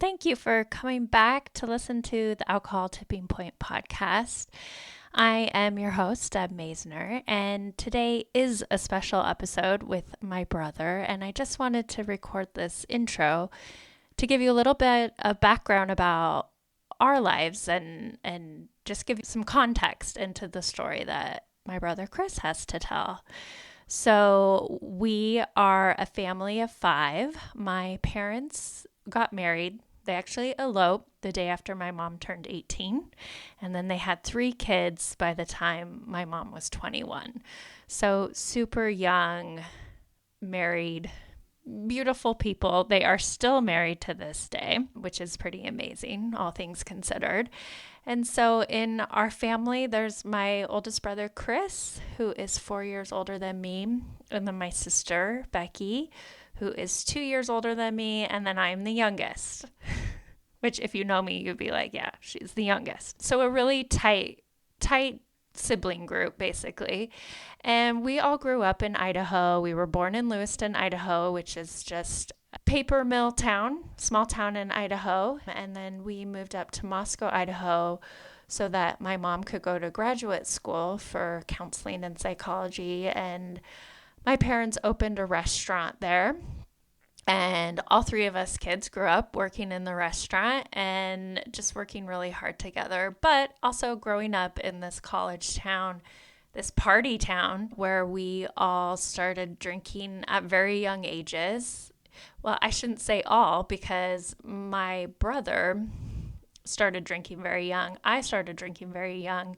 Thank you for coming back to listen to the Alcohol Tipping Point podcast. I am your host, Deb Maisner, and today is a special episode with my brother. And I just wanted to record this intro to give you a little bit of background about our lives and just give you some context into the story that my brother Chris has to tell. So, we are a family of five. My parents got married. They actually eloped the day after my mom turned 18. And then they had three kids by the time my mom was 21. So, super young, married, beautiful people. They are still married to this day, which is pretty amazing, all things considered. And so in our family, there's my oldest brother, Chris, who is 4 years older than me, and then my sister, Becky, who is 2 years older than me, and then I'm the youngest, which if you know me, you'd be like, yeah, she's the youngest. So a really tight sibling group, basically. And we all grew up in Idaho. We were born in Lewiston, Idaho, which is just a paper mill town, small town in Idaho. And then we moved up to Moscow, Idaho, so that my mom could go to graduate school for counseling and psychology. And my parents opened a restaurant there. And all three of us kids grew up working in the restaurant and just working really hard together, but also growing up in this college town, this party town where we all started drinking at very young ages. Well, I shouldn't say all because my brother started drinking very young. I started drinking very young.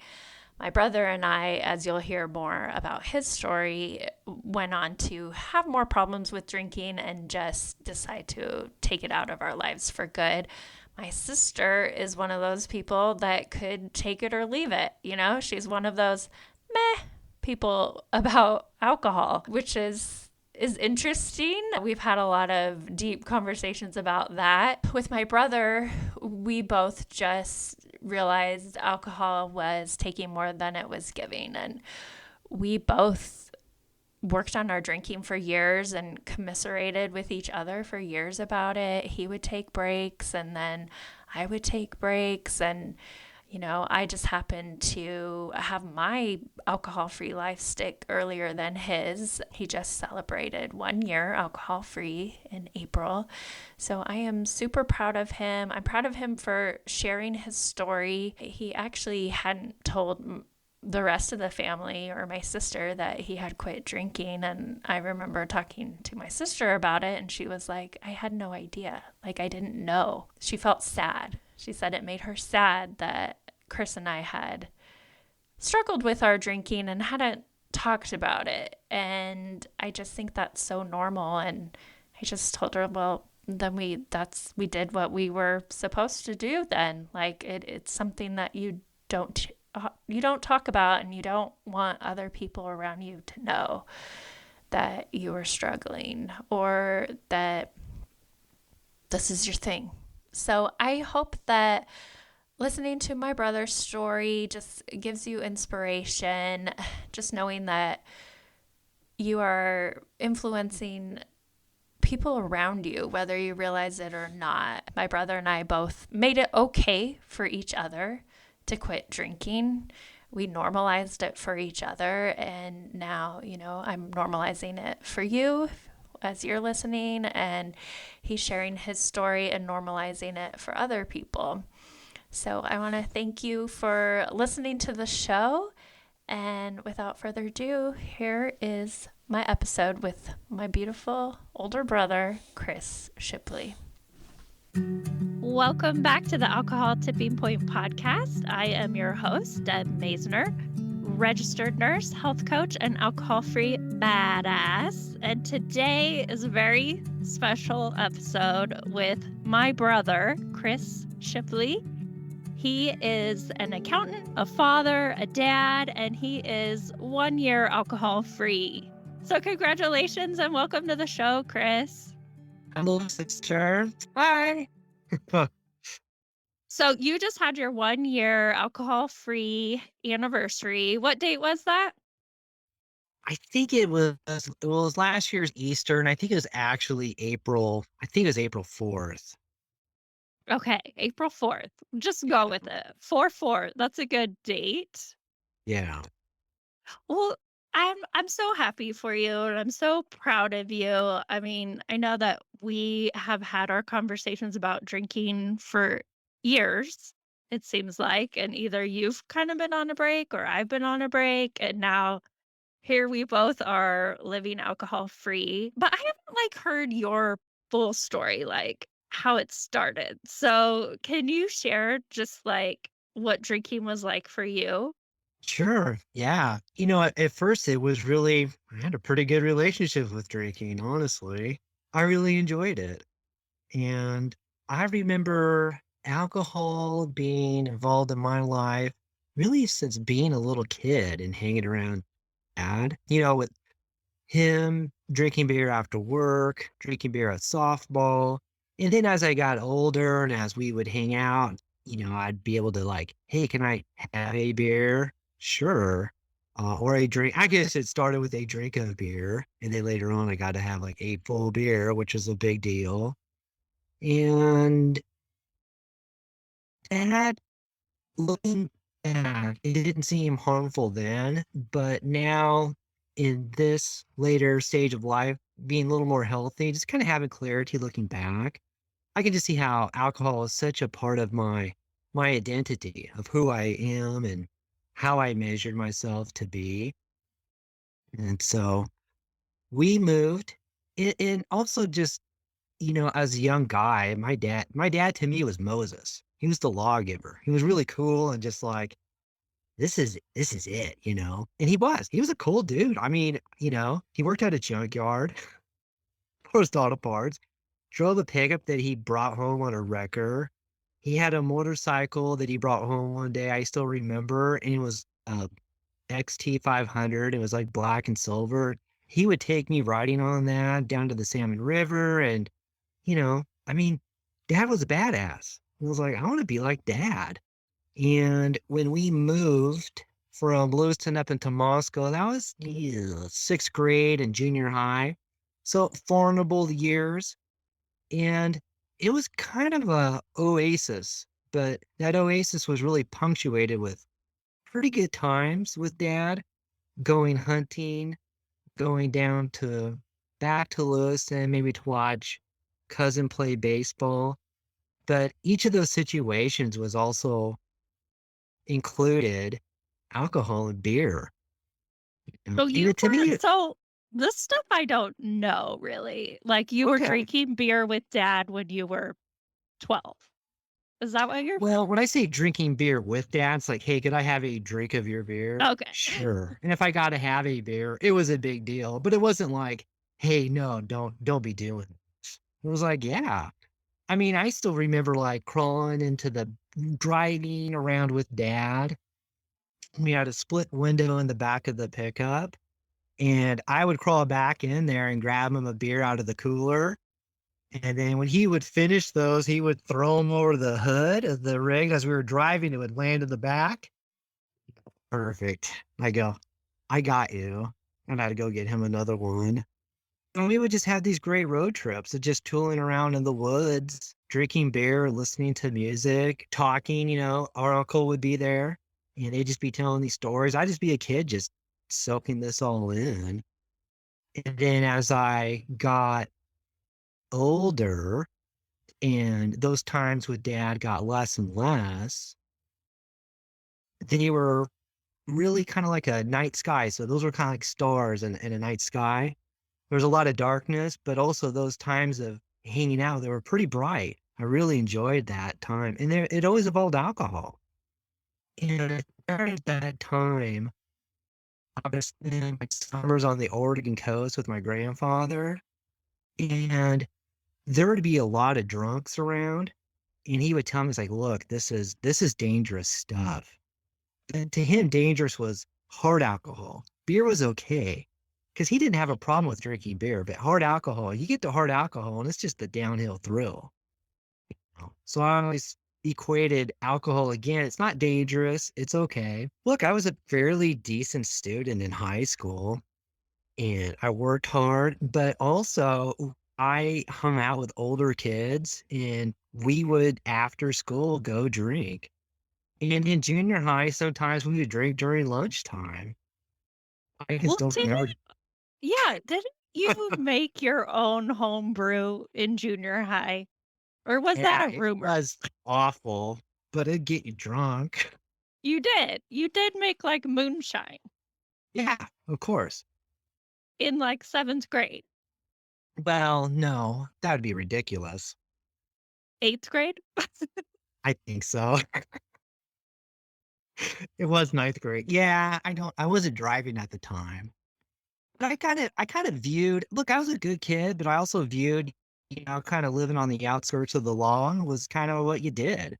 My brother and I, as you'll hear more about his story, went on to have more problems with drinking and just decide to take it out of our lives for good. My sister is one of those people that could take it or leave it. You know, she's one of those meh people about alcohol, which is interesting. We've had a lot of deep conversations about that. With my brother, we both just realized alcohol was taking more than it was giving. And we both worked on our drinking for years and commiserated with each other for years about it. He would take breaks and then I would take breaks. And, you know, I just happened to have my alcohol-free life stick earlier than his. He just celebrated 1 year alcohol-free in April. So I am super proud of him. I'm proud of him for sharing his story. He actually hadn't told the rest of the family or my sister that he had quit drinking. And I remember talking to my sister about it, and she was like, I had no idea. Like, I didn't know. She felt sad. She said it made her sad that Chris and I had struggled with our drinking and hadn't talked about it. And I just think that's so normal. And I just told her, well, then we did what we were supposed to do then. Like it's something that you don't talk about, and you don't want other people around you to know that you are struggling or that this is your thing. So I hope that listening to my brother's story just gives you inspiration, just knowing that you are influencing people around you, whether you realize it or not. My brother and I both made it okay for each other to quit drinking. We normalized it for each other. And now, you know, I'm normalizing it for you as you're listening. And he's sharing his story and normalizing it for other people. So I want to thank you for listening to the show. And without further ado, here is my episode with my beautiful older brother, Chris Shipley. Welcome back to the Alcohol Tipping Point podcast. I am your host, Deb Maisner, registered nurse, health coach, and alcohol-free badass. And today is a very special episode with my brother, Chris Shipley. He is an accountant, a father, a dad, and he is 1 year alcohol-free. So congratulations and welcome to the show, Chris. Hello, sister. Hi. So you just had your 1 year alcohol-free anniversary. What date was that? I think it was last year's Easter, and I think it was actually April. I think it was April 4th. Okay, April 4th. Just go with it. 4/4, that's a good date. Yeah. Well, I'm so happy for you, and I'm so proud of you. I mean, I know that we have had our conversations about drinking for years, it seems like, and either you've kind of been on a break or I've been on a break, and now here we both are living alcohol free. But I haven't like heard your full story, like how it started. So, can you share just like what drinking was like for you? Sure. Yeah. At first it was really, I had a pretty good relationship with drinking, honestly. I really enjoyed it. And I remember alcohol being involved in my life really since being a little kid and hanging around dad, with him drinking beer after work, drinking beer at softball. And then as I got older and as we would hang out, I'd be able to like, hey, can I have a beer? Sure. Or a drink. I guess it started with a drink of beer. And then later on, I got to have like a full beer, which is a big deal. And that looking back, it didn't seem harmful then, but now in this later stage of life, being a little more healthy, just kind of having clarity looking back, I can just see how alcohol is such a part of my identity of who I am and how I measured myself to be. And so we moved and also just, as a young guy, my dad to me was Moses. He was the lawgiver. He was really cool and just like, this is it. And he was a cool dude. I mean, he worked at a junkyard for his auto parts, drove a pickup that he brought home on a wrecker. He had a motorcycle that he brought home one day, I still remember, and it was a XT 500. It was like black and silver. He would take me riding on that down to the Salmon River and, I mean, dad was a badass. I was like, I want to be like dad. And when we moved from Lewiston up into Moscow, that was sixth grade and junior high. So formidable years. And it was kind of a oasis, but that oasis was really punctuated with pretty good times with dad, going hunting, going down to back to Lewiston, maybe to watch cousin play baseball. But each of those situations was also included alcohol and beer. So you To were me, so this stuff I don't know really. Like you were okay. drinking beer with dad when you were 12. Is that what you're Well, when I say drinking beer with dad, it's like, hey, could I have a drink of your beer? okay. Sure. And if I got to have a beer, it was a big deal. But it wasn't like, hey, no, don't be doing this. It was like, yeah. I mean, I still remember like crawling into the driving around with dad. We had a split window in the back of the pickup. And I would crawl back in there and grab him a beer out of the cooler. And then when he would finish those, he would throw them over the hood of the rig as we were driving. It would land in the back. Perfect. I go, I got you. And I'd go get him another one. And we would just have these great road trips of just tooling around in the woods, drinking beer, listening to music, talking. Our uncle would be there and they'd just be telling these stories. I'd just be a kid just soaking this all in. And then as I got older and those times with dad got less and less, then you were really kind of like a night sky. So those were kind of like stars in a night sky. There was a lot of darkness, but also those times of hanging out, they were pretty bright. I really enjoyed that time. And it always involved alcohol. And at that time, I was spending my summers on the Oregon coast with my grandfather. And there would be a lot of drunks around, and he would tell me, he's like, "Look, this is dangerous stuff." And to him, dangerous was hard alcohol. Beer was okay, because he didn't have a problem with drinking beer, but hard alcohol, you get to hard alcohol, and it's just the downhill thrill. So I always equated alcohol again. It's not dangerous. It's okay. Look, I was a fairly decent student in high school, and I worked hard, but also I hung out with older kids and we would, after school, go drink. And in junior high, sometimes we would drink during lunchtime. I just Well, don't didn't remember. yeah, didn't you make your own home brew in junior high? Or was that Yeah, a it rumor? was awful, but it'd get you drunk. You did. You did make, like, moonshine Yeah, of course. in, like, 7th grade. Well, no, that would be ridiculous. 8th grade? I think so. It was ninth grade. Yeah, I wasn't driving at the time. But I kinda viewed look, I was a good kid, but I also viewed, kinda living on the outskirts of the law was kinda what you did.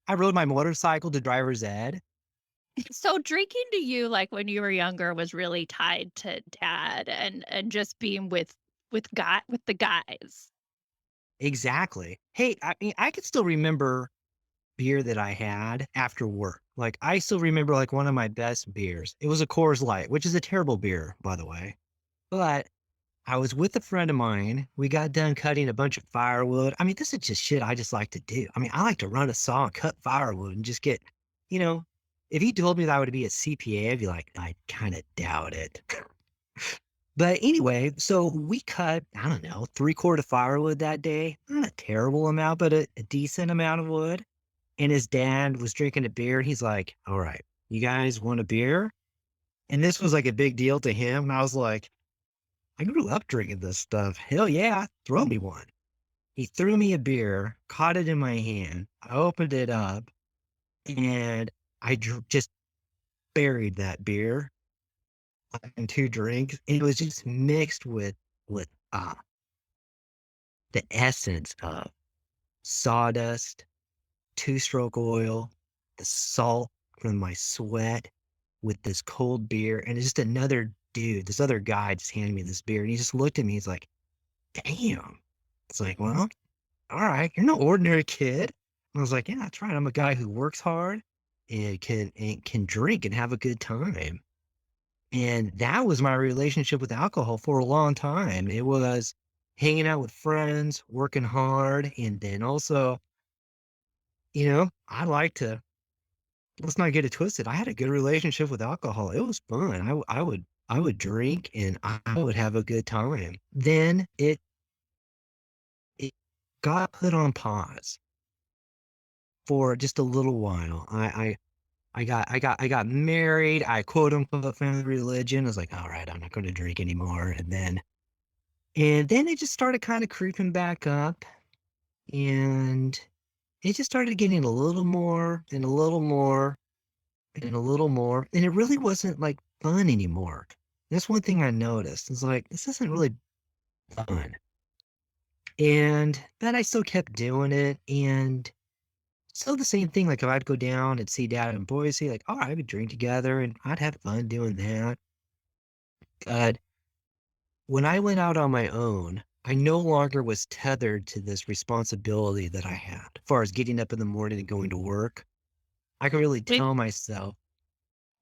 I rode my motorcycle to driver's ed. So drinking to you, like, when you were younger was really tied to dad and just being with the guys. Exactly. Hey, I mean, I could still remember beer that I had after work. Like, I still remember, like, one of my best beers. It was a Coors Light, which is a terrible beer, by the way. But I was with a friend of mine. We got done cutting a bunch of firewood. I mean, this is just shit I just like to do. I mean, I like to run a saw and cut firewood and just get, you know, if you told me that I would be a CPA, I'd be like, I kind of doubt it. But anyway, so we cut, I don't know, 3 quart of firewood that day. Not a terrible amount, but a decent amount of wood. And his dad was drinking a beer. And he's like, all right, you guys want a beer? And this was like a big deal to him. And I was like, I grew up drinking this stuff. Hell yeah, throw me one. He threw me a beer, caught it in my hand. I opened it up and just buried that beer in 2 drinks. And it was just mixed with the essence of sawdust, two-stroke oil, the salt from my sweat with this cold beer. And it's just another dude, this other guy just handed me this beer. And he just looked at me. He's like, damn. It's like, well, all right, you're no ordinary kid. I was like, yeah, that's right. I'm a guy who works hard and can drink and have a good time. And that was my relationship with alcohol for a long time. It was hanging out with friends, working hard, and then also, I like to let's not get it twisted. I had a good relationship with alcohol. It was fun. I would drink and I would have a good time. Then it got put on pause for just a little while. I got married. I quote unquote found religion. I was like, all right, I'm not going to drink anymore. And then it just started kind of creeping back up, and it just started getting a little more and a little more and a little more, and it really wasn't like fun anymore. That's one thing I noticed. It's like this isn't really fun, and but I still kept doing it, and so the same thing, like, if I'd go down and see dad in Boise, like, all right, we'd drink together and I'd have fun doing that. But when I went out on my own, I no longer was tethered to this responsibility that I had, as far as getting up in the morning and going to work. I could really When tell myself,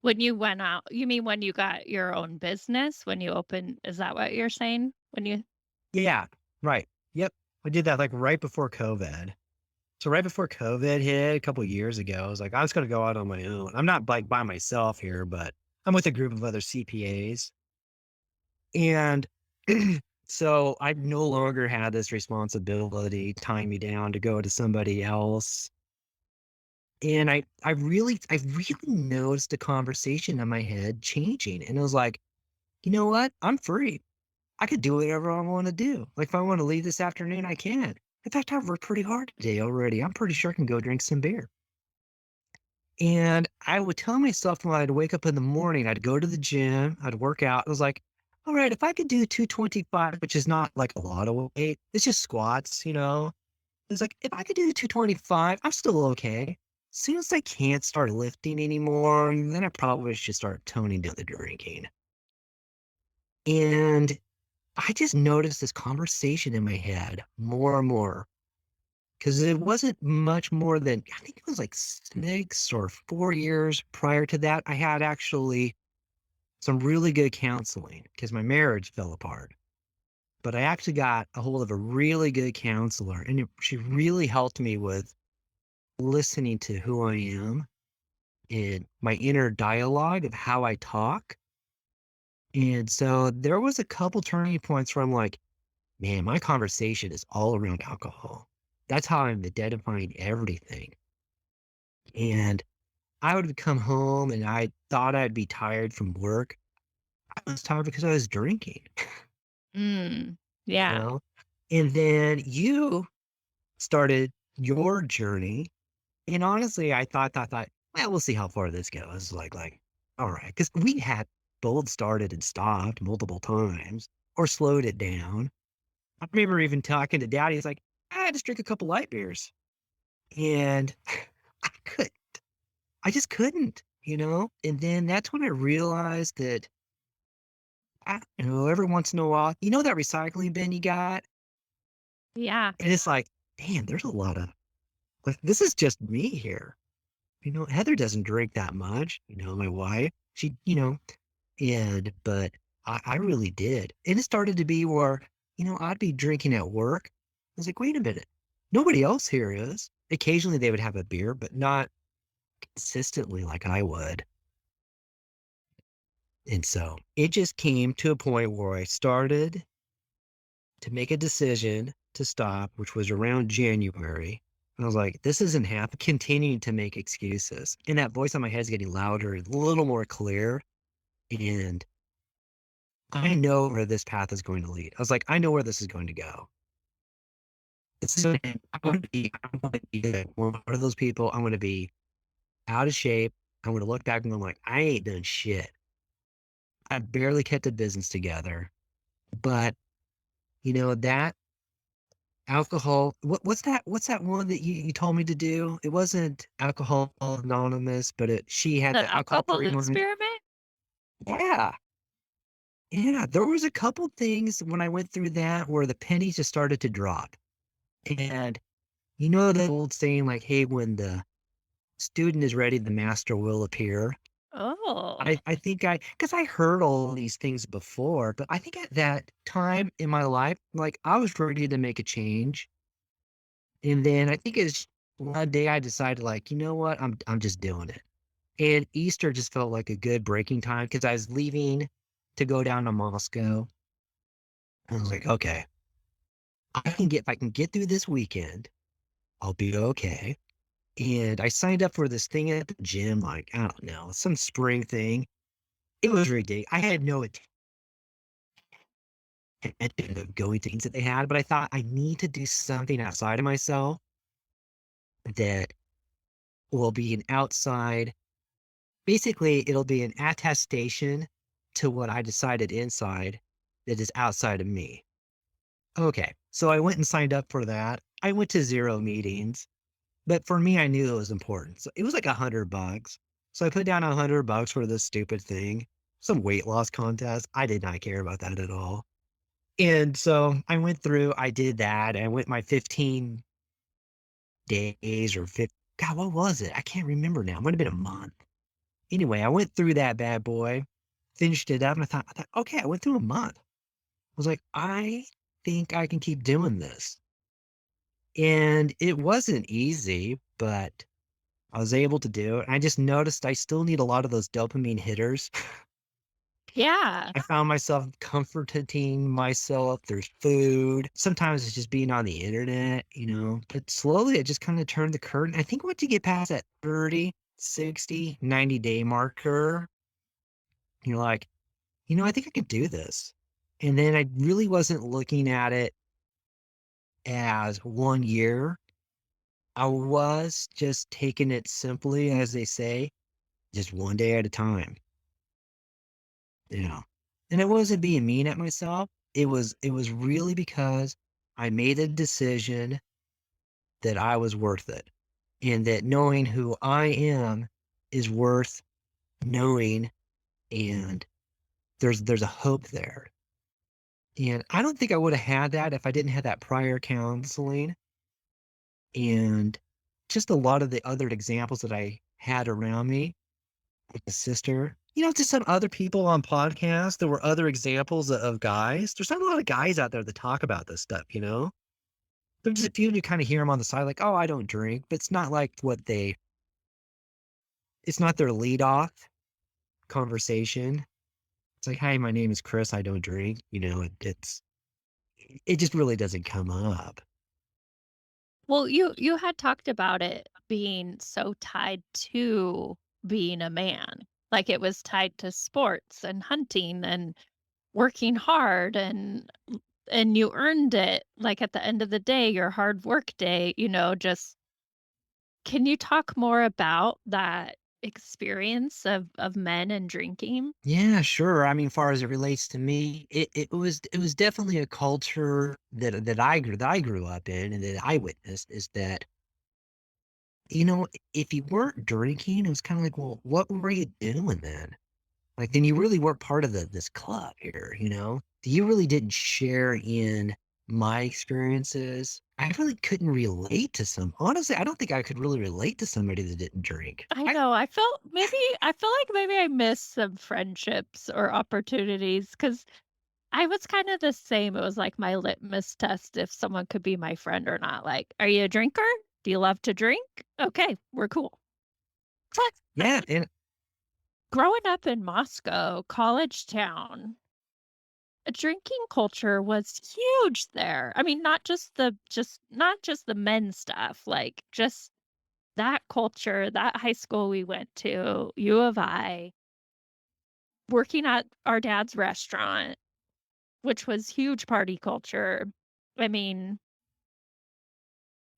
when you went out, you mean when you got your own business? When you opened, is that what you're saying? When you yeah, right. Yep. I did that like right before COVID. So right before COVID hit a couple years ago, I was like, I was going to go out on my own. I'm not like by myself here, but I'm with a group of other CPAs. And so I no longer had this responsibility tying me down to go to somebody else. And I really noticed a conversation in my head changing. And it was like, you know what? I'm free. I could do whatever I want to do. Like if I want to leave this afternoon, I can. In fact, I've worked pretty hard today already. I'm pretty sure I can go drink some beer. And I would tell myself when I'd wake up in the morning, I'd go to the gym, I'd work out. I was like, all right, if I could do 225, which is not like a lot of weight, it's just squats. It's like, if I could do the 225, I'm still okay. As soon as I can't start lifting anymore, then I probably should start toning down the drinking. And I just noticed this conversation in my head more and more because it wasn't much more than, I think it was like 6 or 4 years prior to that. I had actually some really good counseling because my marriage fell apart. but I actually got a hold of a really good counselor, and she really helped me with listening to who I am and my inner dialogue of how I talk. And so there was a couple turning points where I'm like, man, my conversation is all around alcohol. That's how I'm identifying everything. And I would come home and I thought I'd be tired from work. I was tired because I was drinking, Mm. you Yeah. know? And then you started your journey. And honestly, I thought, well, we'll see how far this goes. All right. Because we had both started and stopped multiple times or slowed it down. I remember even talking to daddy. He's like, I just drink a couple light beers. And I could, I just couldn't, you know? And then that's when I realized that, every once in a while, you know, that recycling bin you got? Yeah. And it's like, damn, there's a lot of, like, this is just me here. You know, Heather doesn't drink that much, my wife. She, but I really did. And it started to be where, I'd be drinking at work. I was like, wait a minute. Nobody else here is. Occasionally they would have a beer, but not consistently like I would. And so it just came to a point where I started to make a decision to stop, which was around January. And I was like, this isn't happening. Continuing to make excuses. And that voice on my head is getting louder, a little more clear. And I know where this path is going to lead. I was like, I know where this is going to go. This is I'm going to be one of those people. I'm going to be out of shape. I'm going to look back and I'm like, I ain't done shit. I barely kept the business together. But that alcohol, what's that one that you told me to do? It wasn't Alcohol Anonymous, but she had The the alcohol alcohol free one. experiment? Yeah. Yeah. There was a couple things when I went through that where the pennies just started to drop. And you know the old saying like, hey, when the student is ready, the master will appear. Oh. I think because I heard all these things before, but I think at that time in my life, like I was ready to make a change. And then I think it's one day I decided like, you know what? I'm just doing it. And Easter just felt like a good breaking time because I was leaving to go down to Moscow. I was like, okay, if I can get through this weekend, I'll be okay. And I signed up for this thing at the gym, like, I don't know, some spring thing. It was ridiculous. I had no intention of going to things that they had, but I thought I need to do something outside of myself that will be an outside. Basically, it'll be an attestation to what I decided inside that is outside of me. Okay, so I went and signed up for that. I went to 0 meetings, but for me, I knew it was important. So it was like $100. So I put down $100 for this stupid thing, some weight loss contest. I did not care about that at all. And so I went through, I did that. I went my 15 days or 50. God, what was it? I can't remember now. It might have been a month. Anyway, I went through that bad boy, finished it up, and I thought, okay, I went through a month. I was like, I think I can keep doing this. And it wasn't easy, but I was able to do it. I just noticed I still need a lot of those dopamine hitters. Yeah. I found myself comforting myself. There's food. Sometimes it's just being on the internet, but slowly it just kind of turned the curtain. I think once you get past that 30, 60, 90-day marker, you're like, I think I can do this. And then I really wasn't looking at it as 1 year. I was just taking it simply, as they say, just one day at a time. You know. And it wasn't being mean at myself. It was really because I made a decision that I was worth it. And that knowing who I am is worth knowing, and there's a hope there. And I don't think I would have had that if I didn't have that prior counseling and just a lot of the other examples that I had around me with a sister. to some other people on podcasts, there were other examples of guys. There's not a lot of guys out there that talk about this stuff. There's a few you kind of hear them on the side, like, oh, I don't drink, but it's not like it's not their lead off conversation. It's like, "Hi, my name is Chris. I don't drink." It just really doesn't come up. Well, you had talked about it being so tied to being a man. Like it was tied to sports and hunting and working hard and you earned it. Like at the end of the day, your hard work day, just can you talk more about that experience of men and drinking? Yeah, sure. I mean, far as it relates to me, it was definitely a culture that I grew up in and that I witnessed is that, if you weren't drinking, it was kind of like, well, what were you doing then? Like, then you really weren't part of this club here. You really didn't share in my experiences. I really couldn't relate to honestly, I don't think I could really relate to somebody that didn't drink. I know, I feel like maybe I missed some friendships or opportunities because I was kinda the same. It was like my litmus test if someone could be my friend or not. Like, "Are you a drinker? Do you love to drink? Okay, we're cool." But, I Yeah, mean, and growing up in Moscow, college town, drinking culture was huge there. I mean, not just the men stuff, like, just that culture, that high school we went to, U of I, working at our dad's restaurant, which was huge party culture. I mean,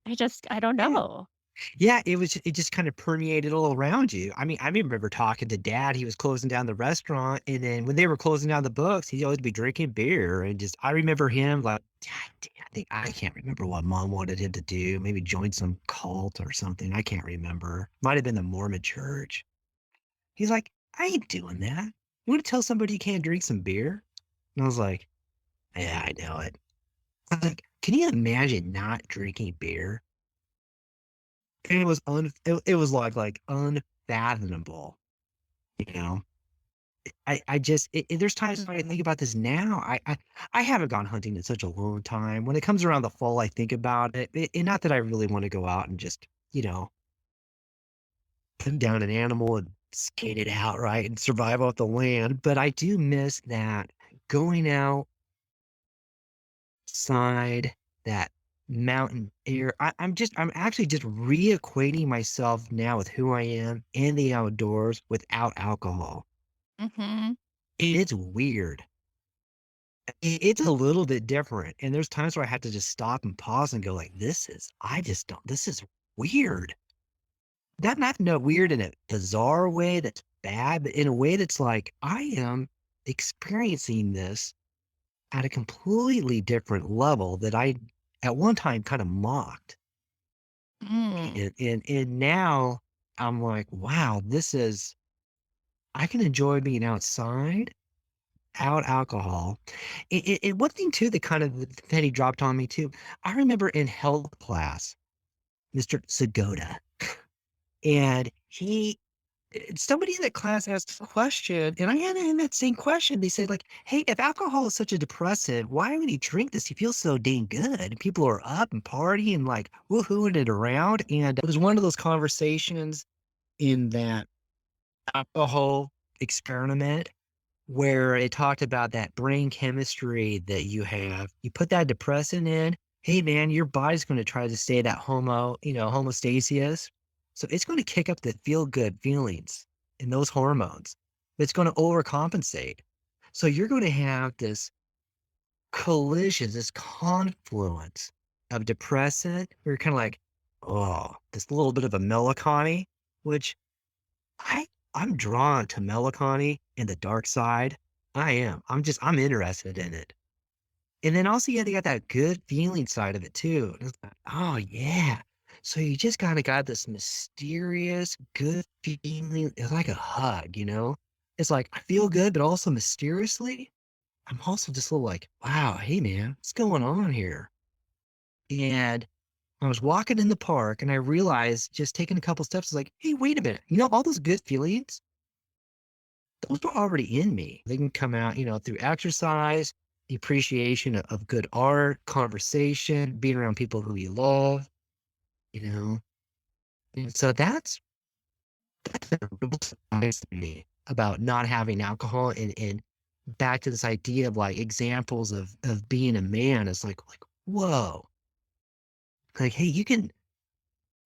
I don't yeah. know. Yeah, it just kind of permeated all around you. I mean, I remember talking to dad, he was closing down the restaurant, and then when they were closing down the books, he'd always be drinking beer, and just I remember him like, I can't remember what mom wanted him to do, maybe join some cult or something, I can't remember. Might have been the Mormon church. He's like, "I ain't doing that. You wanna tell somebody you can't drink some beer?" And I was like, "Yeah, I know it." I was like, "Can you imagine not drinking beer?" And it was like unfathomable, you know? I just there's times when I think about this now, I haven't gone hunting in such a long time. When it comes around the fall, I think about it, and not that I really wanna go out and just, put down an animal and skate it out, right, and survive off the land, but I do miss that going outside, that mountain air. I'm actually just reacquainting myself now with who I am in the outdoors without alcohol. Mhm. And it's weird. It's a little bit different, and there's times where I have to just stop and pause and go like, I just don't this is weird. Not no weird in a bizarre way that's bad, but in a way that's like, I am experiencing this at a completely different level that I, at one time, kinda mocked. Mm. And now I'm like, "Wow, I can enjoy being outside, out alcohol." And one thing too that kind of the penny dropped on me too, I remember in health class, Mr. Sagoda, and somebody in that class asked a question, and I had in that same question. They said, like, "Hey, if alcohol is such a depressant, why would he drink this? He feels so dang good. And people are up and partying, like, woohooing it around." And it was one of those conversations in that alcohol experiment where it talked about that brain chemistry that you have. You put that depressant in, hey man, your body's going to try to stay that homostasis. So it's going to kick up the feel good feelings and those hormones. It's going to overcompensate. So you're going to have this collision, this confluence of depressant. You're kind of like, oh, this little bit of a melancholy, which I I'm drawn to melancholy and the dark side. I am. I'm interested in it. And then also, yeah, they got that good feeling side of it too. And it's like, oh yeah. So you just kinda got this mysterious good feeling. It's like a hug? It's like I feel good, but also mysteriously, I'm also just a little like, wow, hey man, what's going on here? And I was walking in the park and I realized just taking a couple steps, I was like, hey, wait a minute. All those good feelings, those were already in me. They can come out, through exercise, the appreciation of good art, conversation, being around people who you love, you know. And so that's a real surprise to me about not having alcohol and back to this idea of like examples of being a man is like, whoa, like, hey, you can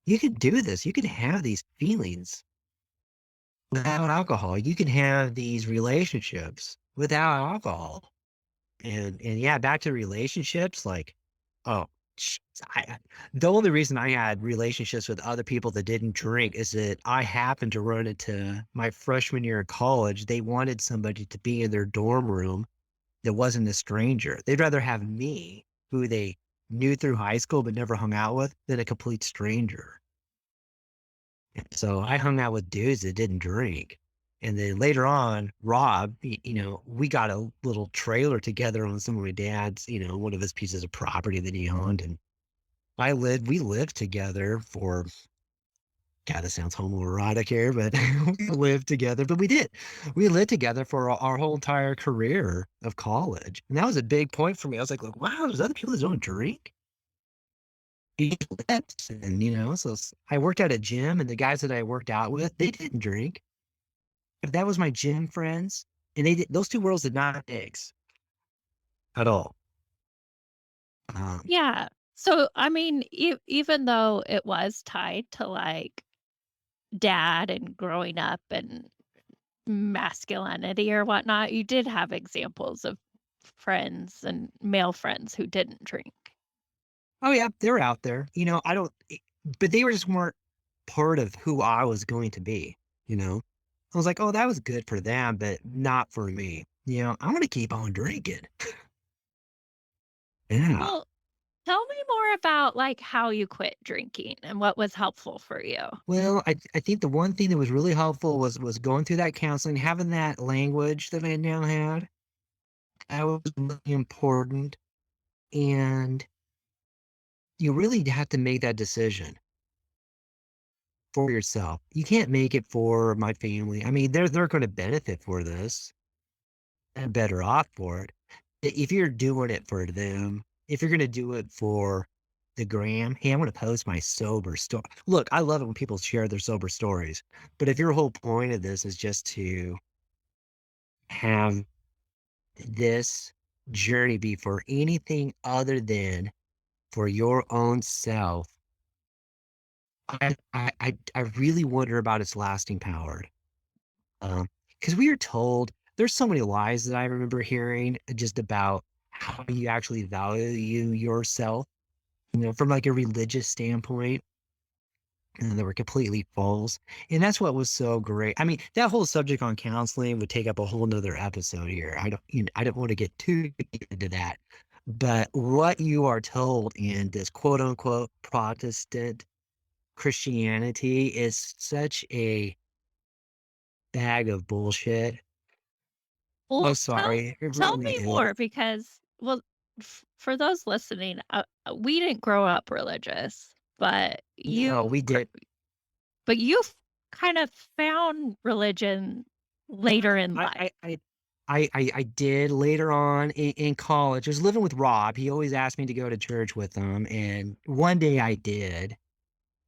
do this. You can have these feelings without alcohol. You can have these relationships without alcohol. And yeah, back to relationships, like, oh, sh the only reason I had relationships with other people that didn't drink is that I happened to run into my freshman year of college. They wanted somebody to be in their dorm room that wasn't a stranger. They'd rather have me, who they knew through high school but never hung out with, than a complete stranger. So I hung out with dudes that didn't drink. And then later on, Rob, we got a little trailer together on some of my dad's, one of his pieces of property that he owned. And we lived together for, God, this sounds homoerotic here, but we lived together, but we did. We lived together for our whole entire career of college. And that was a big point for me. I was like, look, wow, there's other people that don't drink. And, I worked at a gym and the guys that I worked out with, they didn't drink. But that was my gym friends. And those two worlds did not mix at all. Um, Yeah. So, I mean, even though it was tied to like dad and growing up and masculinity or whatnot, you did have examples of friends and male friends who didn't drink. oh yeah, they're out there. But they were just weren't part of who I was going to be, you know? I was like, oh, that was good for them, but not for me. I want to keep on drinking. Yeah. Well, tell me more about like how you quit drinking and what was helpful for you. Well, I think the one thing that was really helpful was going through that counseling, having that language that I now had. That was really important. And you really have to make that decision for yourself. You can't make it for my family. I mean, they're going to benefit for this and better off for it. If you're doing it for them, if you're going to do it for the gram, hey, I'm going to post my sober story. Look, I love it when people share their sober stories, but if your whole point of this is just to have this journey be for anything other than for your own self, I really wonder about its lasting power. Because we are told there's so many lies that I remember hearing just about how you actually value yourself, from like a religious standpoint, and they were completely false. And that's what was so great. I mean, that whole subject on counseling would take up a whole nother episode here. I don't want to get too deep into that. But what you are told in this quote unquote Protestant Christianity is such a bag of bullshit. Well, Oh, tell sorry. It tell really me is. more because for those listening, we didn't grow up religious, but No, we did. you've kind of found religion later in I life. I I I did later on in college. I was living with Rob. He always asked me to go to church with him, and one day I did.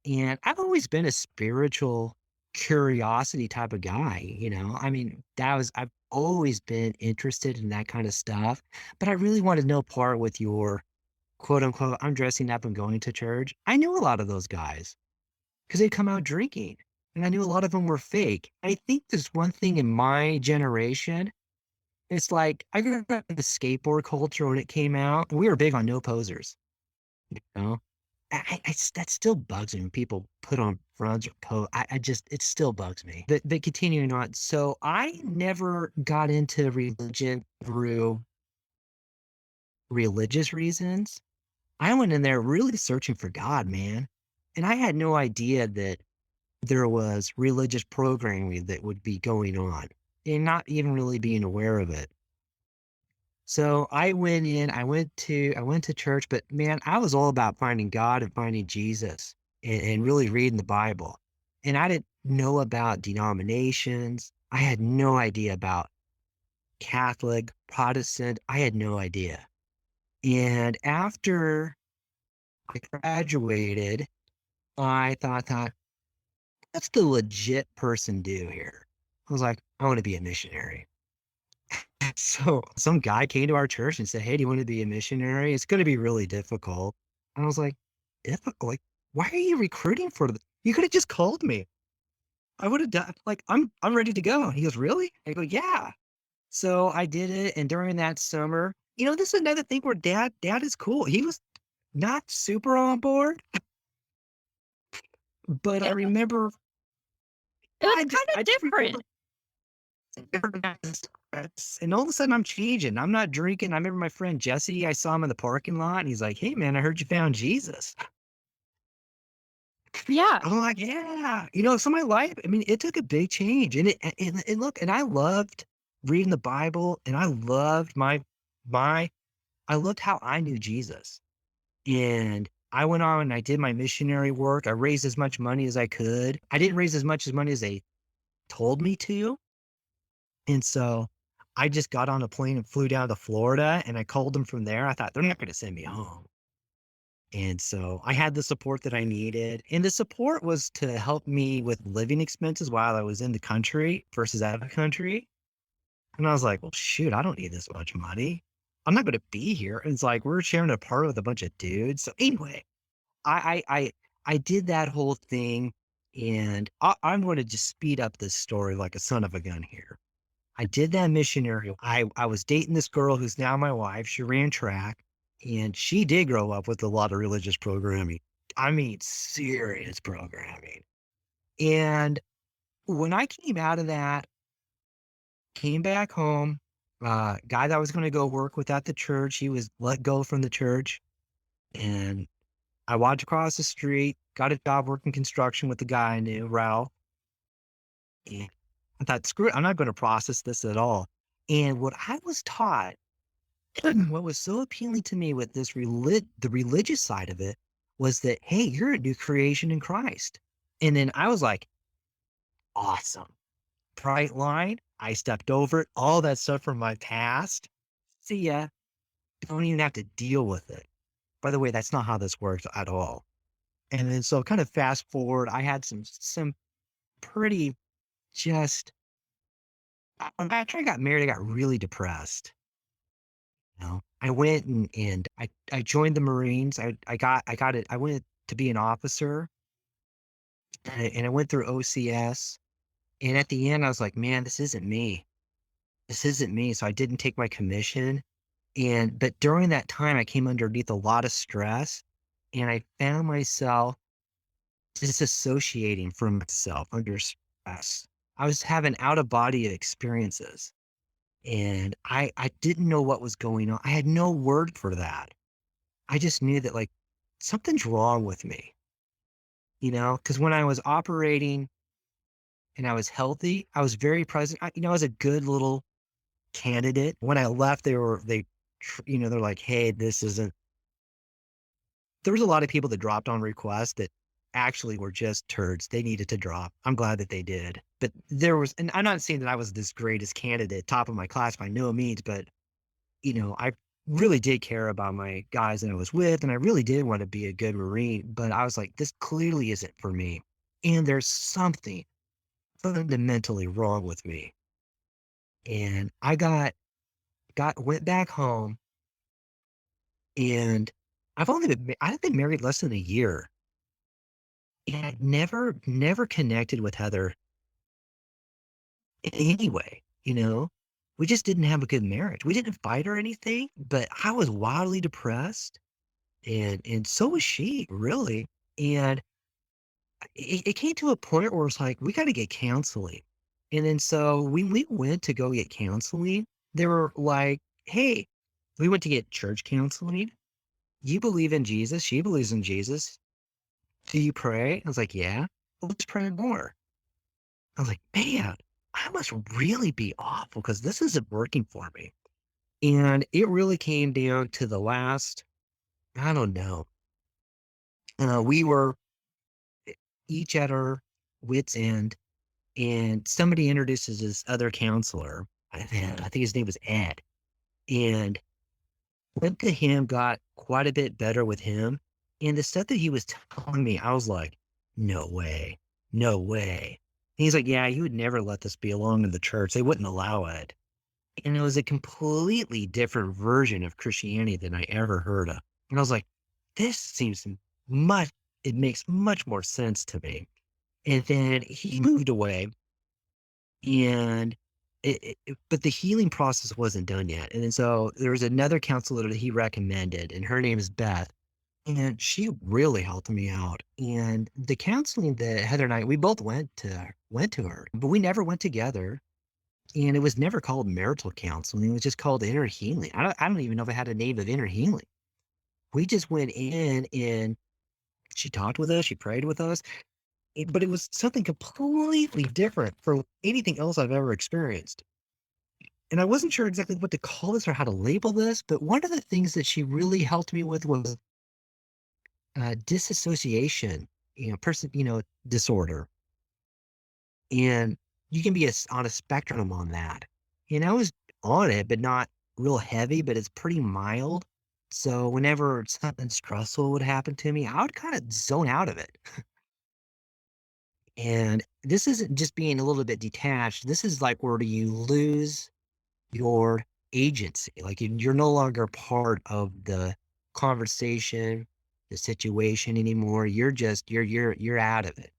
And I've always been a spiritual curiosity type of guy, I mean, I've always been interested in that kind of stuff, but I really wanted no part with your quote unquote, I'm dressing up and going to church. I knew a lot of those guys because they'd come out drinking, and I knew a lot of them were fake. I think there's one thing in my generation. It's like I grew up in the skateboard culture when it came out, and we were big on no posers, you know? That still bugs me when people put on fronts or it still bugs me. But continuing on, so I never got into religion through religious reasons. I went in there really searching for God, man. And I had no idea that there was religious programming that would be going on and not even really being aware of it. So I went to church, but man, I was all about finding God and finding Jesus and really reading the Bible. And I didn't know about denominations. I had no idea about Catholic, Protestant. I had no idea. And after I graduated, I thought, what's the legit person do here? I was like, I want to be a missionary. So some guy came to our church and said, hey, do you want to be a missionary? It's going to be really difficult. And I was like, difficult? Like, why are you recruiting for the? You could have just called me. I would have done like I'm ready to go. And he goes, really? I go, yeah. So I did it. And during that summer, this is another thing where dad is cool. He was not super on board, but I Yeah, remember it was I kinda just remember different. and all of a sudden I'm changing. I'm not drinking. I remember my friend Jesse, I saw him in the parking lot and he's like, hey man, I heard you found Jesus. Yeah, I'm like, yeah. So my life, I mean, it took a big change. And look, and I loved reading the Bible and I loved my I loved how I knew Jesus. And I went on and I did my missionary work. I raised as much money as I could. I didn't raise as much as money as they told me to. And so I just got on a plane and flew down to Florida and I called them from there. I thought they're not going to send me home. And so I had the support that I needed. And the support was to help me with living expenses while I was in the country versus out of the country. And I was like, well, shoot, I don't need this much money. I'm not going to be here. And it's like we're sharing a apartment with a bunch of dudes. So anyway, I did that whole thing. And I'm going to just speed up this story like a son of a gun here. I did that missionary. I was dating this girl who's now my wife. She ran track and she did grow up with a lot of religious programming. I mean, serious programming. And when I came out of that, came back home, guy that I was going to go work with at the church, he was let go from the church. And I walked across the street, got a job working construction with the guy I knew, Ralph. And I thought, screw it, I'm not going to process this at all. And what I was taught what was so appealing to me with the religious side of it was that, hey, you're a new creation in Christ. And then I was like, awesome. Bright line. I stepped over it, all that stuff from my past. See ya. Don't even have to deal with it. By the way, that's not how this works at all. And then so kind of fast forward, I had some pretty just after I got married, I got really depressed. I went and I joined the Marines. I got it. I went to be an officer and I went through OCS. And at the end, I was like, man, this isn't me. This isn't me. So I didn't take my commission. But during that time, I came underneath a lot of stress and I found myself disassociating from myself under stress. I was having out of body experiences and I didn't know what was going on. I had no word for that. I just knew that, like, something's wrong with me, because when I was operating and I was healthy, I was very present. I was a good little candidate. When I left, they're like, "Hey, this isn't." There was a lot of people that dropped on requests that actually were just turds. They needed to drop. I'm glad that they did. But and I'm not saying that I was this greatest candidate, top of my class by no means, but I really did care about my guys that I was with, and I really did want to be a good Marine, but I was like, this clearly isn't for me. And there's something fundamentally wrong with me. And I went back home and I've been married less than a year. And I never connected with Heather in any way. We just didn't have a good marriage. We didn't fight or anything, but I was wildly depressed and so was she, really. And it came to a point where it's like, we got to get counseling. And then so we went to go get counseling. They were like, hey, we went to get church counseling. You believe in Jesus. She believes in Jesus. Do you pray? I was like, yeah. "Well, let's pray more." I was like, man, I must really be awful because this isn't working for me. And it really came down to the last, I don't know. We were each at our wits end, and somebody introduces this other counselor. I think his name was Ed, and went to him, got quite a bit better with him. And the stuff that he was telling me, I was like, no way, no way. And he's like, yeah, you would never let this belong in the church. They wouldn't allow it. And it was a completely different version of Christianity than I ever heard of. And I was like, this seems much, it makes much more sense to me. And then he moved away, and but the healing process wasn't done yet. And then so there was another counselor that he recommended, and her name is Beth. And she really helped me out. And the counseling that Heather and I, we both went to her, but we never went together. And it was never called marital counseling. It was just called inner healing. I don't even know if it had a name of inner healing. We just went in, and she talked with us, she prayed with us, but it was something completely different from anything else I've ever experienced. And I wasn't sure exactly what to call this or how to label this, but one of the things that she really helped me with was disassociation, disorder. And you can be on a spectrum on that. And I was on it, but not real heavy, but it's pretty mild. So whenever something stressful would happen to me, I would kind of zone out of it. And this isn't just being a little bit detached. This is like where you lose your agency. Like you're no longer part of the conversation, the situation anymore. You're out of it.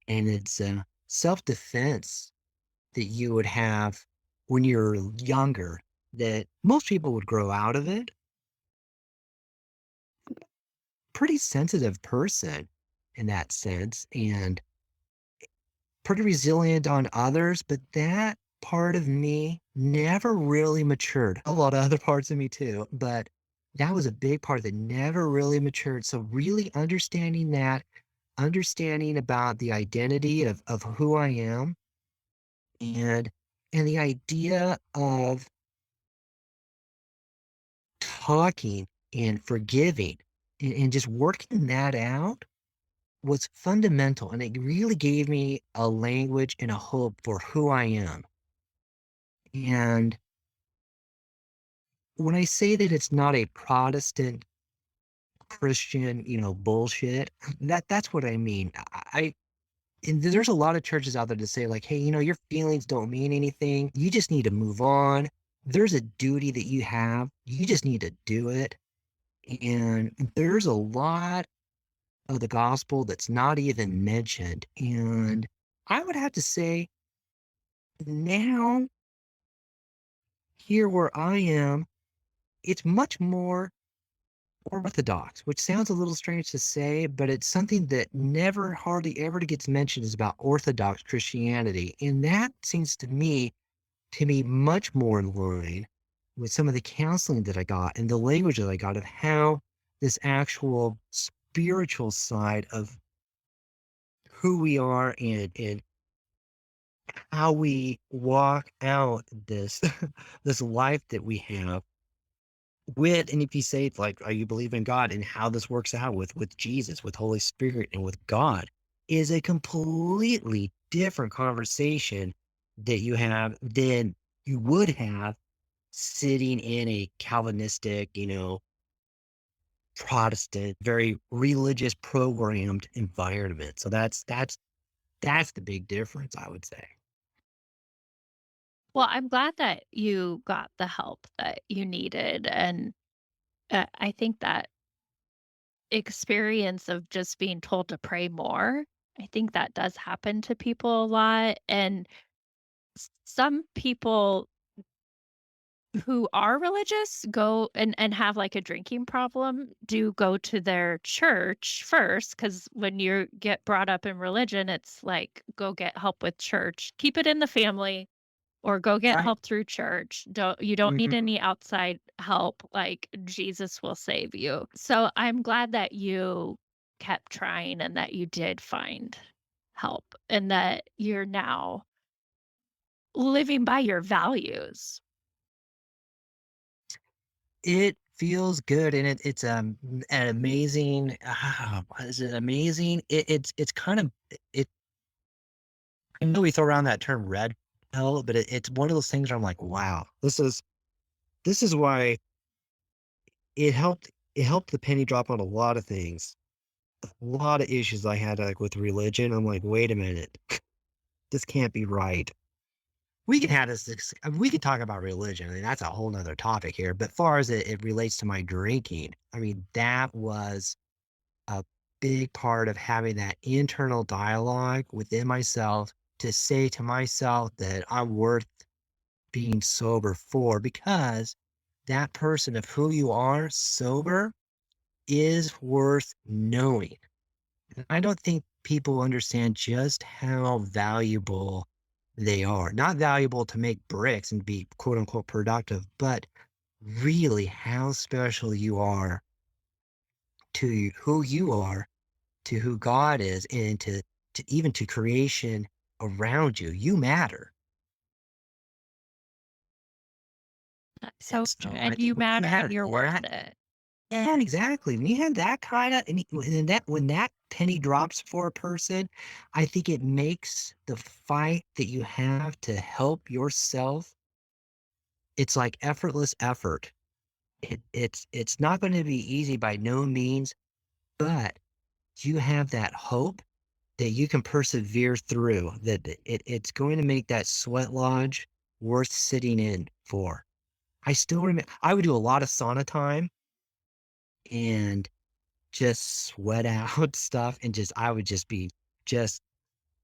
And it's self-defense that you would have when you're younger, that most people would grow out of it. Pretty sensitive person in that sense, and pretty resilient on others, but that part of me never really matured. A lot of other parts of me too, but that was a big part that never really matured. So really understanding that, understanding about the identity of who I am, and the idea of talking and forgiving, and just working that out was fundamental. And it really gave me a language and a hope for who I am. And when I say that it's not a Protestant Christian, bullshit, that's what I mean. And there's a lot of churches out there to say like, hey, your feelings don't mean anything. You just need to move on. There's a duty that you have. You just need to do it. And there's a lot of the gospel that's not even mentioned. And I would have to say now, here where I am, it's much more orthodox, which sounds a little strange to say, but it's something that never hardly ever gets mentioned is about Orthodox Christianity. And that seems to me much more in line with some of the counseling that I got and the language that I got of how this actual spiritual side of who we are, and how we walk out this this life that we have with. And if you say like, are you believe in God, and how this works out with Jesus, with Holy Spirit, and with God, is a completely different conversation that you have than you would have sitting in a Calvinistic, Protestant, very religious programmed environment. So that's the big difference, I would say. Well, I'm glad that you got the help that you needed, and, I think that experience of just being told to pray more, I think that does happen to people a lot, and some people who are religious go and have, like, a drinking problem, do go to their church first, because when you get brought up in religion, it's like, "Go get help with church. Keep it in the family, or go get Right. help through church. You don't need Mhm. any outside help, like, Jesus will save you." So, I'm glad that you kept trying and that you did find help and that you're now living by your values. feels good, and it's an amazing. What is it amazing? It's kind of it. I know we throw around that term red pill, but it's one of those things where I'm like, wow, this is why it helped. It helped the penny drop on a lot of things, a lot of issues I had like with religion. I'm like, wait a minute, this can't be right. We can have this. We could talk about religion. I mean, that's a whole nother topic here. But far as it relates to my drinking, I mean, that was a big part of having that internal dialogue within myself to say to myself that I'm worth being sober for, because that person of who you are sober is worth knowing. I don't think people understand just how valuable they are. Not valuable to make bricks and be quote unquote productive, but really how special you are to who you are, to who God is, and to even to creation around you. You matter. That's And so so true. I And think you when you matter and had you're worth that, it. yeah, exactly. When you had that kind of, and that when that penny drops for a person, I think it makes the fight that you have to help yourself. It's like effortless effort. It's not going to be easy by no means, but you have that hope that you can persevere through. That it's going to make that sweat lodge worth sitting in for. I still remember I would do a lot of sauna time and just sweat out stuff, and just I would just be just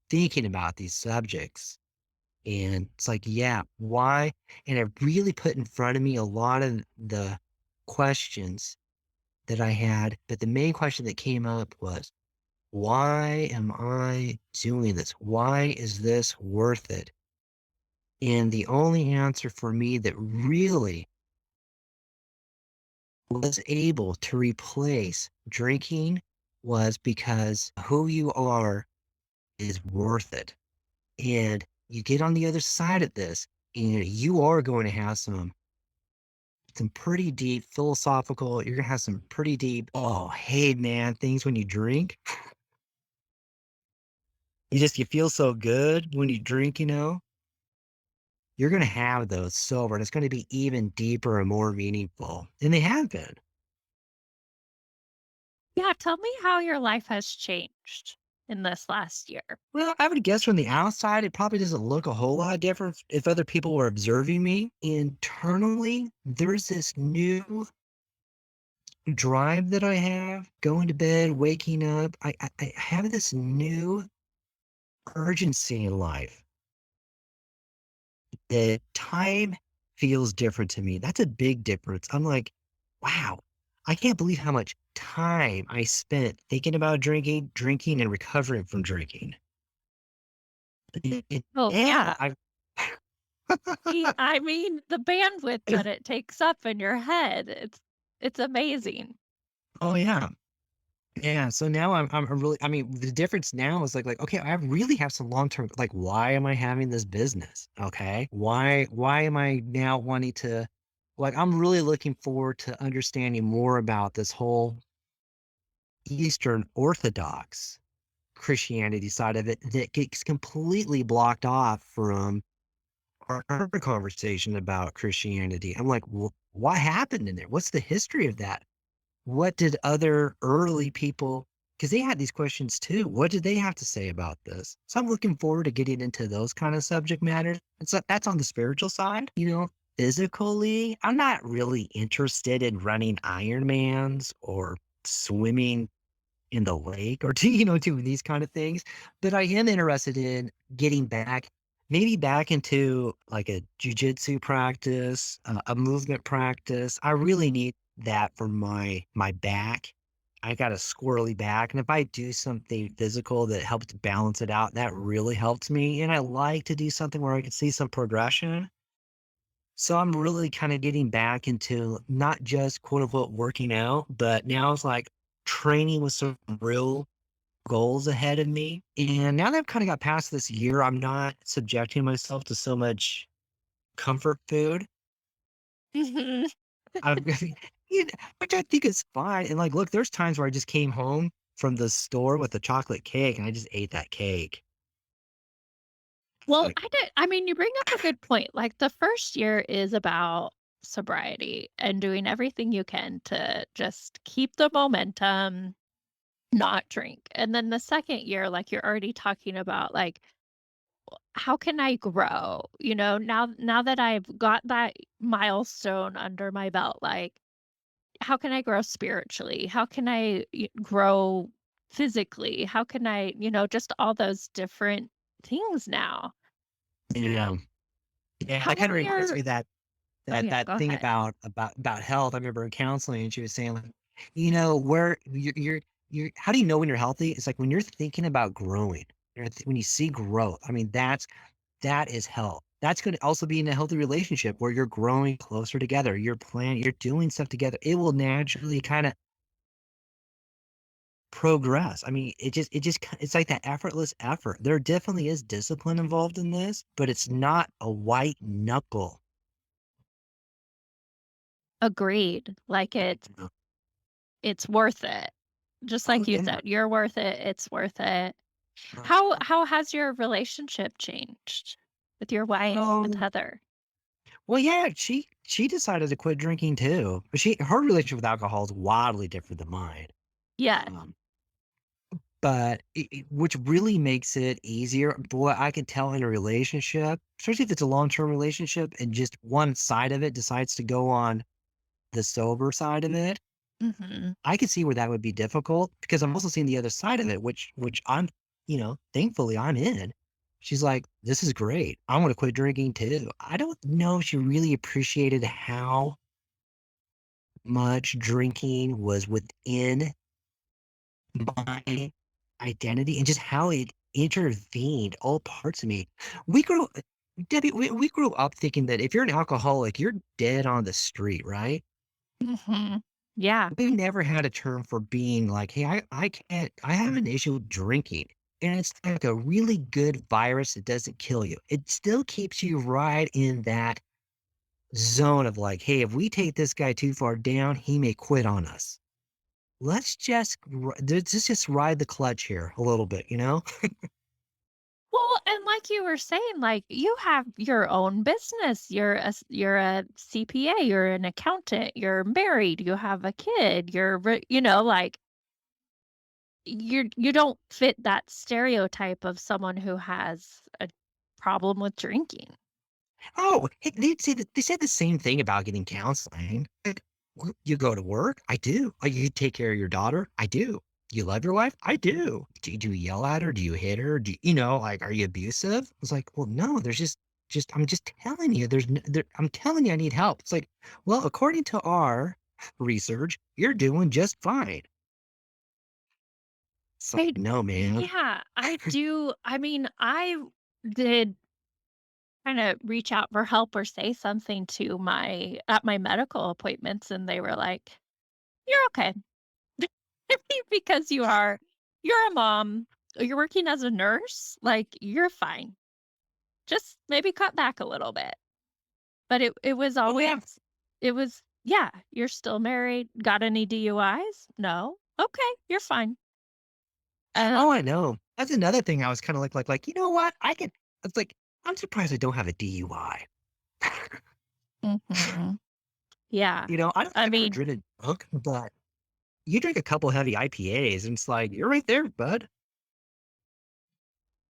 thinking about these subjects. And it's like, yeah, why? And it really put in front of me a lot of the questions that I had. But the main question that came up was, why am I doing this? Why is this worth it? And the only answer for me that really was able to replace drinking was because who you are is worth it. And you get on the other side of this, and you are going to have some pretty deep philosophical, you're gonna have some pretty deep, oh hey man, things when you drink. You feel so good when you drink, you know? You're gonna have those sober, and it's gonna be even deeper and more meaningful. And they have been. Yeah, tell me how your life has changed in this last year. Well, I would guess from the outside, it probably doesn't look a whole lot different if other people were observing me. Internally, there's this new drive that I have, going to bed, waking up. I have this new urgency in life. The time feels different to me. That's a big difference. I'm like, wow, I can't believe how much time I spent thinking about drinking, and recovering from drinking. Oh, Yeah, yeah. I mean, the bandwidth that it takes up in your head, it's amazing. oh yeah. Yeah, so now I'm really, I mean, the difference now is okay, I really have some long-term, like, why am I having this business? Okay. Why am I now wanting to, I'm really looking forward to understanding more about this whole Eastern Orthodox Christianity side of it that gets completely blocked off from our other conversation about Christianity. I'm like, what happened in there? What's the history of that? What did other early people, because they had these questions too. What did they have to say about this? So I'm looking forward to getting into those kind of subject matters. And so that's on the spiritual side. Physically, I'm not really interested in running Ironmans or swimming in the lake or doing these kind of things. But I am interested in getting back, maybe back into like a jujitsu practice, a movement practice. I really need that for my back. I got a squirrely back, and if I do something physical that helps balance it out, that really helps me. And I like to do something where I can see some progression. So I'm really kind of getting back into not just quote unquote working out, but now it's like training with some real goals ahead of me. And now that I've kind of got past this year, I'm not subjecting myself to so much comfort food. Mhm. I've, You kn which I think is fine, and, like, look, there's times where I just came home from the store with a chocolate cake, and I just ate that cake. Well, Like, I mean, you bring up a good point. Like, the first year is about sobriety and doing everything you can to just keep the momentum, not drink. And then the second year, like, you're already talking about, like, how can I grow? Now that I've got that milestone under my belt, like, how can I grow spiritually? How can I grow physically? How can I, just all those different things now. yeah. Yeah, How that kinda many reminds are me that Oh, that yeah, that go thing ahead. about health. I remember in counseling, and she was saying, like, you know, where you're how do you know when you're healthy? It's like when you're thinking about growing, when you see growth, I mean, that is health. That's gonna also be in a healthy relationship where you're growing closer together, you're doing stuff together. It will naturally kinda progress. I mean, it's like that effortless effort. There definitely is discipline involved in this, but it's not a white knuckle. Agreed. Like, it's worth it. Just Oh, like you yeah. said, you're worth it, it's worth it. Uh, How has your relationship changed with your wife, with um, Heather? well, yeah, she decided to quit drinking too, but her relationship with alcohol is wildly different than mine. Yeah. Um, but which really makes it easier. Boy, I can tell in a relationship, especially if it's a long-term relationship and just one side of it decides to go on the sober side of it, Mhm. I could see where that would be difficult because I'm also seeing the other side of it, which I'm, thankfully I'm in. She's like, "This is great. I wanna quit drinking too." I don't know if she really appreciated how much drinking was within my identity and just how it intervened all parts of me. We grew Debbie, we grew up thinking that if you're an alcoholic, you're dead on the street, right? Mhm. Yeah. We never had a term for being like, "Hey, I have an issue with drinking." And it's like a really good virus that doesn't kill you. It still keeps you right in that zone of like, "Hey, if we take this guy too far down, he may quit on us. Let's just ride the clutch here a little bit, you know?" Well, and like you were saying, like, you have your own business. You're a CPA, you're an accountant, you're married, you have a kid, like, you don't fit that stereotype of someone who has a problem with drinking. Oh, hey, they said the same thing about getting counseling. Like, You go to work? I do. You take care of your daughter? I do. You love your wife? I do. Do you yell at her? Do you hit her? Like, are you abusive?" I was like, "Well, no, there's just I'm just telling you, I'm telling you I need help." It's like, "Well, according to our research, you're doing just fine." It's like, I "No, man." Yeah, I do. I mean, I did kinda reach out for help or say something to my medical appointments, and they were like, "You're okay." Because you're a mom, you're working as a nurse, like, you're fine. Just maybe cut back a little bit. But it was Oh, always yeah. yeah, "You're still married, got any DUIs? No? Okay, you're fine." And Oh, I know. That's another thing I was kinda "You know what? It's like, I'm surprised I don't have a DUI." Mhm. Yeah. I don't think I I've ever mean, driven drunk, but you drink a couple heavy IPAs, and it's like, "You're right there, bud."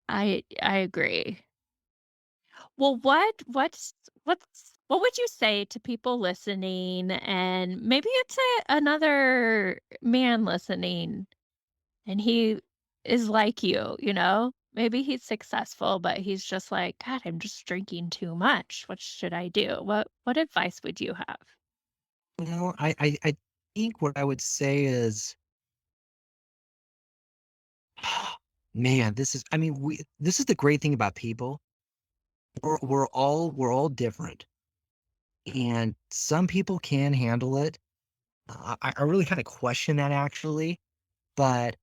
I agree. Well, what would you say to people listening, and maybe it's another man listening, and he is like you? Maybe he's successful, but he's just like, God, I'm just drinking too much. What should I do? What advice would you have? I think what I would say is, man, this is the great thing about people. We're all different, and some people can handle it. I really kinda question that actually, but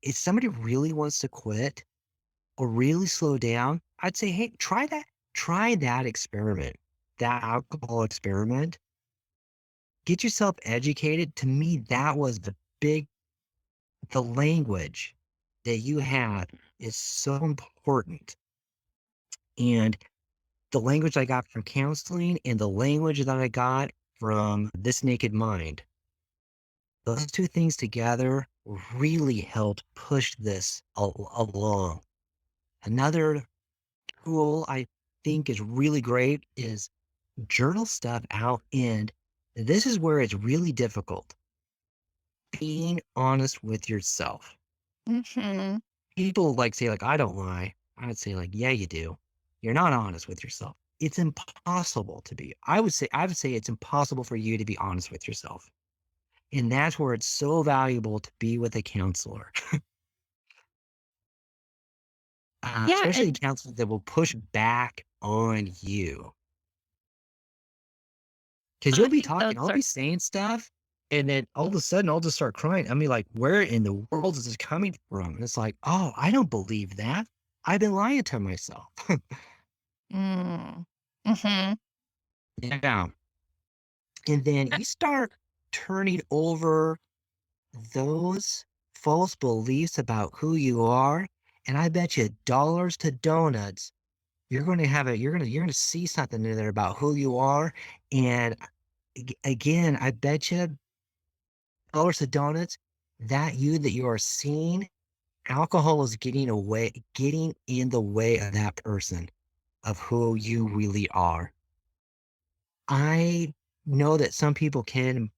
if somebody really wants to quit or really slow down, I'd say, "Hey, try that experiment, that alcohol experiment." get yourself educated. To me, that was the language that you have is so important. And the language I got from counseling and the language that I got from This Naked Mind, those two things together really helped push this along. Another tool I think is really great is journal stuff out. And this is where it's really difficult, being honest with yourself. Hmm. People like say like, I don't lie. I'd say like, yeah, you do. You're not honest with yourself. It's impossible to be. I would say it's impossible for you to be honest with yourself. And that's where it's so valuable to be with a counselor, Yeah, especially a and counselor that will push back on you. Because you'll I be think talking, those I'll are be saying stuff, and then all of a sudden I'll just start crying. I mean, like, where in the world is this coming from? And it's like, oh, I don't believe that. I've been lying to myself. mm, mhm. Yeah. And then you start turning over those false beliefs about who you are. And I bet you dollars to donuts, you're going to have it. You're going to see something in there about who you are. And again, I bet you dollars to donuts, that you that you are seeing, alcohol is getting in the way of that person, of who you really are. I know that some people can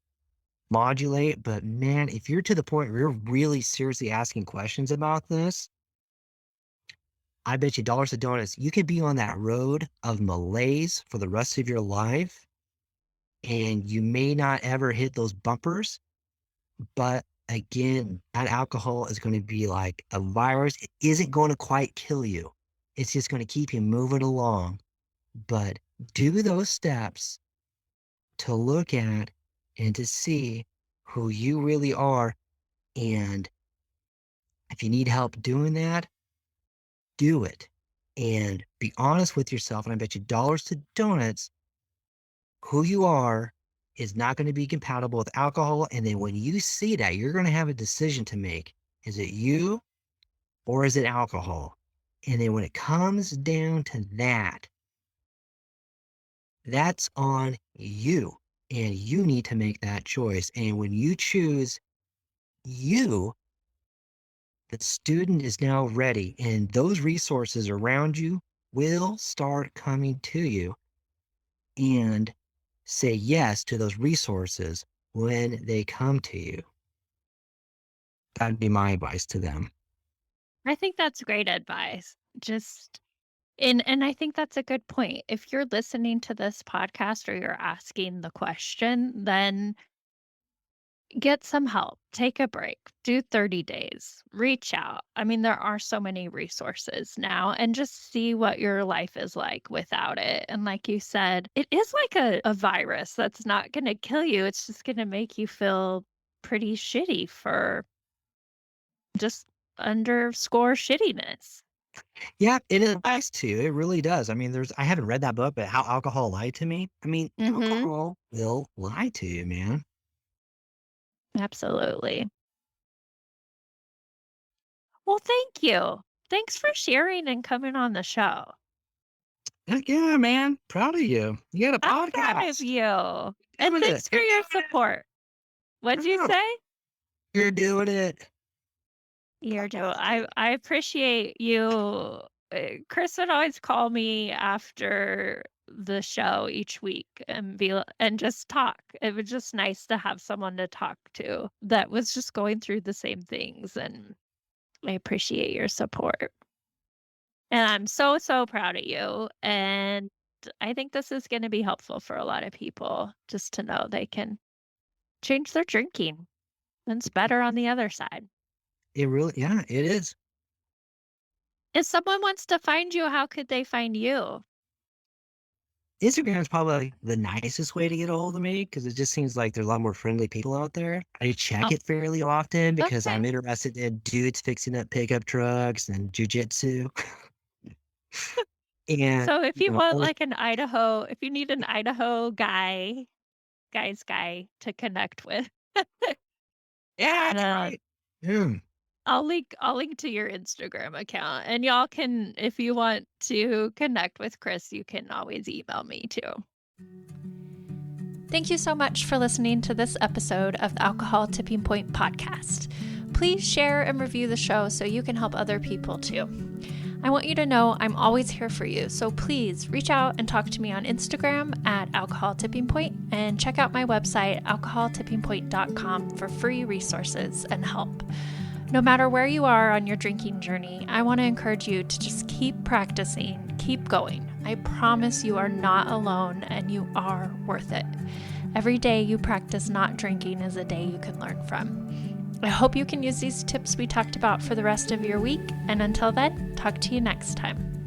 modulate, but man, if you're to the point where you're really seriously asking questions about this, I bet you dollars to donuts, you could be on that road of malaise for the rest of your life, and you may not ever hit those bumpers. But again, that alcohol is going to be like a virus. It isn't going to quite kill you. It's just going to keep you moving along. But do those steps to look at and to see who you really are. And if you need help doing that, do it. And be honest with yourself. And I bet you dollars to donuts, who you are is not going to be compatible with alcohol. And then when you see that, you're going to have a decision to make. Is it you or is it alcohol? And then when it comes down to that, that's on you. And you need to make that choice. And when you choose you, the student is now ready, and those resources around you will start coming to you, and say yes to those resources when they come to you. That'd be my advice to them. I think that's great advice. Just and I think that's a good point. If you're listening to this podcast or you're asking the question, then get some help. Take a break. Do 30 days. Reach out. I mean, there are so many resources now, and just see what your life is like without it. And like you said, it is like a virus that's not going to kill you. It's just going to make you feel pretty shitty for just underscore shittiness. Yeah, it applies to you. It really does. I mean, I haven't read that book, but How Alcohol Lied to Me. I mean, Mhm. alcohol will lie to you, man. Absolutely. Well, thank you. Thanks for sharing and coming on the show. Heck yeah, man. Proud of you. You got a I'm proud of podcast. you. And Doing it. thanks for Heck your yeah. support. What'd you Yeah, say? you're doing it. You're doing I appreciate you. Chris would always call me after the show each week and and just talk. It was just nice to have someone to talk to that was just going through the same things, and I appreciate your support. And I'm so, so proud of you. And I think this is going to be helpful for a lot of people just to know they can change their drinking. And it's better on the other side. It really, yeah, it is. If someone wants to find you, how could they find you? Instagram is probably like the nicest way to get a hold of me because it just seems like there's a lot more friendly people out there. I check Oh, it fairly often because okay. I'm interested in dudes fixing up pickup trucks and jujitsu. And, So if you you know, want only, like an Idaho, if you need an Idaho guy guy's guy to connect with. Yeah, And that's right. Yeah. I'll link to your Instagram account, and y'all can, if you want to connect with Chris, you can always email me too. Thank you so much for listening to this episode of the Alcohol Tipping Point podcast. Please share and review the show so you can help other people too. I want you to know I'm always here for you, so please reach out and talk to me on Instagram at Alcohol Tipping Point, and check out my website, alcoholtippingpoint.com, for free resources and help. No matter where you are on your drinking journey, I want to encourage you to just keep practicing, keep going. I promise you are not alone and you are worth it. Every day you practice not drinking is a day you can learn from. I hope you can use these tips we talked about for the rest of your week, and until then, talk to you next time.